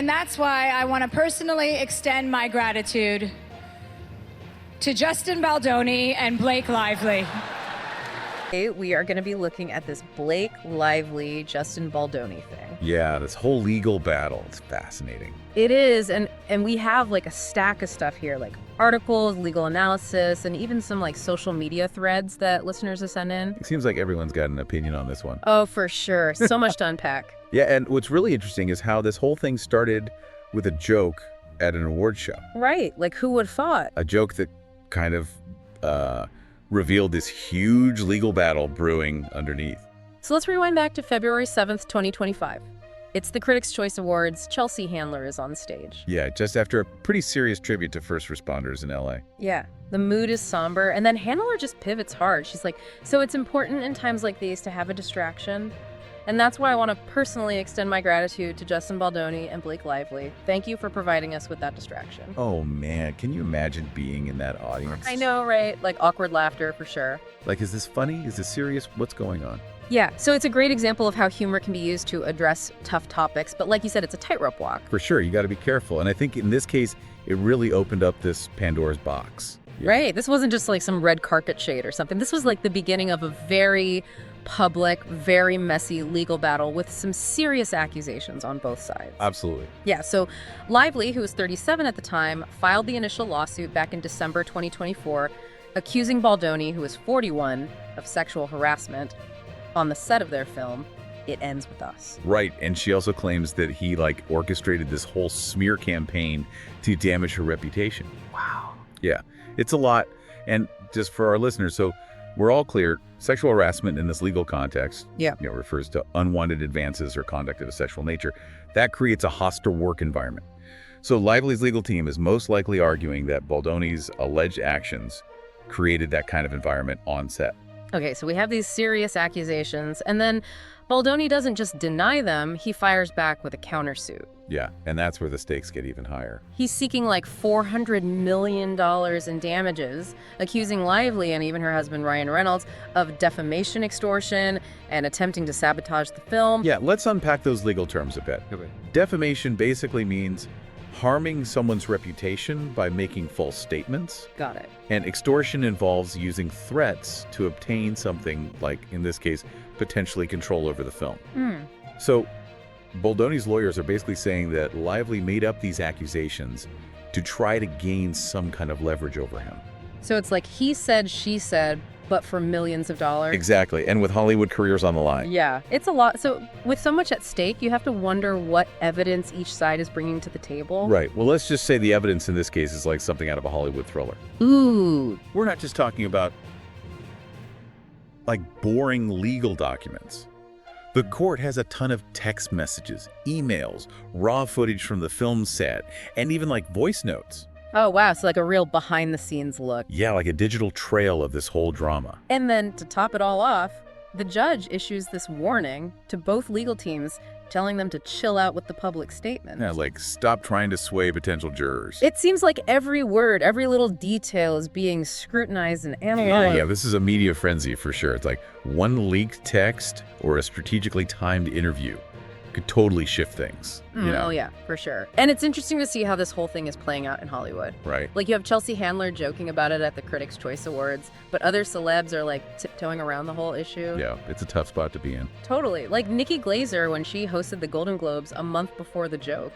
And that's why I want to personally extend my gratitude to Justin Baldoni and Blake Lively. We are going to be looking at this Blake Lively, Justin Baldoni thing. Yeah, this whole legal battle. It's fascinating. It is, and we have like a stack of stuff here, like articles, legal analysis, and even some like social media threads that listeners have sent in. It seems like everyone's got an opinion on this one. Oh, for sure. So much to unpack. Yeah, and what's really interesting is how this whole thing started with a joke at an award show. Right. Like, who would have thought? A joke that kind of revealed this huge legal battle brewing underneath. So let's rewind back to February 7th, 2025. It's the Critics' Choice Awards. Chelsea Handler is on stage. Yeah, just after a pretty serious tribute to first responders in LA. Yeah, the mood is somber, and then Handler just pivots hard. She's like, so it's important in times like these to have a distraction. And that's why I want to personally extend my gratitude to Justin Baldoni and Blake Lively. Thank you for providing us with that distraction. Oh man, can you imagine being in that audience? I know, right? Like awkward laughter for sure. Like, is this funny? Is this serious? What's going on? Yeah, so it's a great example of how humor can be used to address tough topics. But like you said, it's a tightrope walk. For sure, you got to be careful. And I think in this case, it really opened up this Pandora's box. Yeah. Right. This wasn't just like some red carpet shade or something. This was like the beginning of a very public, very messy legal battle with some serious accusations on both sides. Absolutely. Yeah, so Lively, who was 37 at the time, filed the initial lawsuit back in December 2024, accusing Baldoni, who was 41, of sexual harassment on the set of their film, It Ends With Us. Right, and she also claims that he orchestrated this whole smear campaign to damage her reputation. Wow. Yeah, it's a lot. And just for our listeners, so we're all clear, sexual harassment in this legal context refers to unwanted advances or conduct of a sexual nature. That creates a hostile work environment. So Lively's legal team is most likely arguing that Baldoni's alleged actions created that kind of environment on set. Okay, so we have these serious accusations, and then Baldoni doesn't just deny them, he fires back with a countersuit. Yeah, and that's where the stakes get even higher. He's seeking like $400 million in damages, accusing Lively and even her husband Ryan Reynolds of defamation, extortion, and attempting to sabotage the film. Yeah, let's unpack those legal terms a bit. Okay. Defamation basically means harming someone's reputation by making false statements. Got it. And extortion involves using threats to obtain something like, in this case, potentially control over the film. So Baldoni's lawyers are basically saying that Lively made up these accusations to try to gain some kind of leverage over him. So it's like he said, she said, but for millions of dollars. Exactly, and with Hollywood careers on the line. Yeah, it's a lot. So with so much at stake, you have to wonder what evidence each side is bringing to the table. Right, well, let's just say the evidence in this case is like something out of a Hollywood thriller. Ooh. We're not just talking about like boring legal documents. The court has a ton of text messages, emails, raw footage from the film set, and even like voice notes. Oh, wow. So like a real behind-the-scenes look. Yeah, like a digital trail of this whole drama. And then to top it all off, the judge issues this warning to both legal teams, telling them to chill out with the public statements. Yeah, like stop trying to sway potential jurors. It seems like every word, every little detail is being scrutinized and analyzed. Yeah, this is a media frenzy for sure. It's like one leaked text or a strategically timed interview could totally shift things. You know? Oh, yeah, for sure. And it's interesting to see how this whole thing is playing out in Hollywood. Right. Like, you have Chelsea Handler joking about it at the Critics' Choice Awards, but other celebs are, like, tiptoeing around the whole issue. Yeah, it's a tough spot to be in. Totally. Like Nikki Glaser when she hosted the Golden Globes a month before the joke.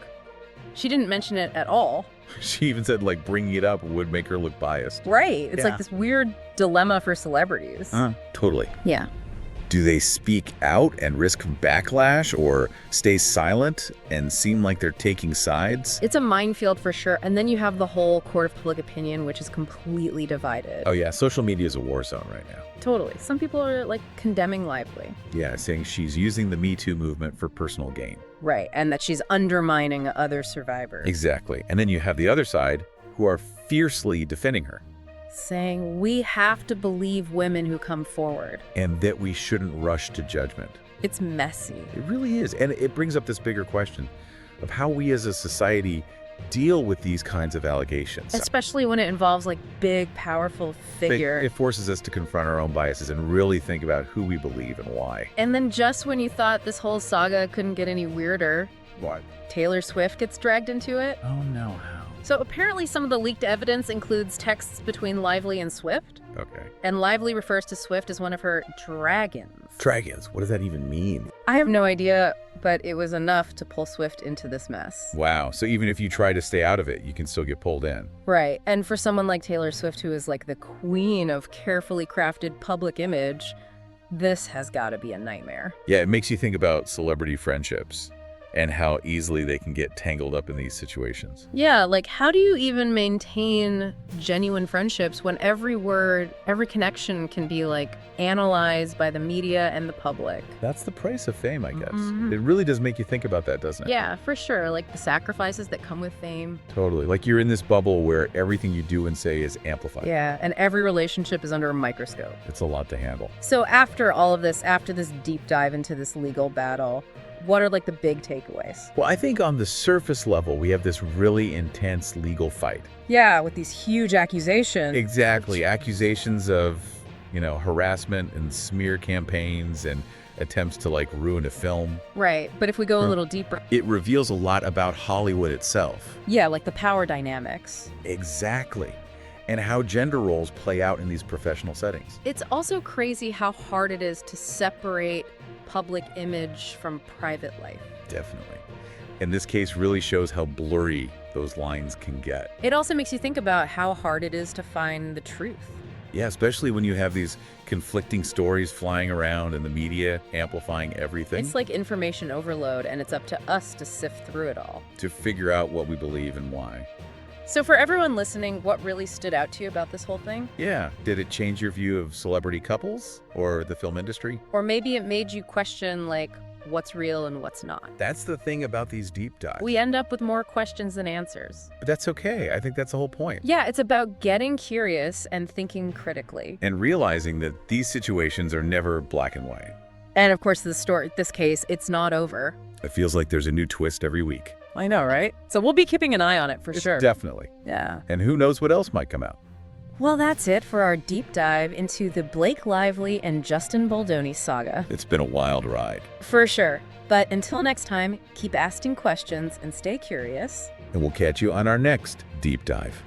She didn't mention it at all. She even said, like, bringing it up would make her look biased. Right. It's Yeah. like this weird dilemma for celebrities. Totally. Yeah. Do they speak out and risk backlash or stay silent and seem like they're taking sides? It's a minefield for sure. And then you have the whole court of public opinion, which is completely divided. Oh yeah, social media is a war zone right now. Totally. Some people are like condemning Lively. Yeah, saying she's using the Me Too movement for personal gain. Right. And that she's undermining other survivors. Exactly. And then you have the other side who are fiercely defending her. Saying we have to believe women who come forward. And that we shouldn't rush to judgment. It's messy. It really is. And it brings up this bigger question of how we as a society deal with these kinds of allegations. Especially when it involves like big, powerful figure. It forces us to confront our own biases and really think about who we believe and why. And then just when you thought this whole saga couldn't get any weirder, What? Taylor Swift gets dragged into it. Oh, no, how? So apparently some of the leaked evidence includes texts between Lively and Swift. Okay. And Lively refers to Swift as one of her dragons. Dragons, what does that even mean? I have no idea, but it was enough to pull Swift into this mess. Wow, so even if you try to stay out of it, you can still get pulled in. Right, and for someone like Taylor Swift, who is like the queen of carefully crafted public image, this has got to be a nightmare. Yeah, it makes you think about celebrity friendships and how easily they can get tangled up in these situations. Yeah, like how do you even maintain genuine friendships when every word, every connection can be like analyzed by the media and the public? That's the price of fame, I guess. It really does make you think about that, doesn't it? Yeah, for sure. Like the sacrifices that come with fame. Totally. Like you're in this bubble where everything you do and say is amplified. Yeah, and every relationship is under a microscope. It's a lot to handle. So after all of this, after this deep dive into this legal battle, what are like the big takeaways? Well, I think on the surface level, we have this really intense legal fight. Yeah, with these huge accusations. Exactly. Accusations of, harassment and smear campaigns and attempts to like ruin a film. Right, but if we go a little deeper, it reveals a lot about Hollywood itself. Yeah, like the power dynamics. Exactly. And how gender roles play out in these professional settings. It's also crazy how hard it is to separate public image from private life. Definitely. And this case really shows how blurry those lines can get. It also makes you think about how hard it is to find the truth. Yeah, especially when you have these conflicting stories flying around and the media amplifying everything. It's like information overload, and it's up to us to sift through it all. To figure out what we believe and why. So for everyone listening, what really stood out to you about this whole thing? Yeah. Did it change your view of celebrity couples or the film industry? Or maybe it made you question, like, what's real and what's not. That's the thing about these deep dives. We end up with more questions than answers. But that's okay. I think that's the whole point. Yeah, it's about getting curious and thinking critically. And realizing that these situations are never black and white. And of course, this case, it's not over. It feels like there's a new twist every week. I know, right? So we'll be keeping an eye on it for sure. Definitely. Yeah. And who knows what else might come out. Well, that's it for our deep dive into the Blake Lively and Justin Baldoni saga. It's been a wild ride. For sure. But until next time, keep asking questions and stay curious. And we'll catch you on our next deep dive.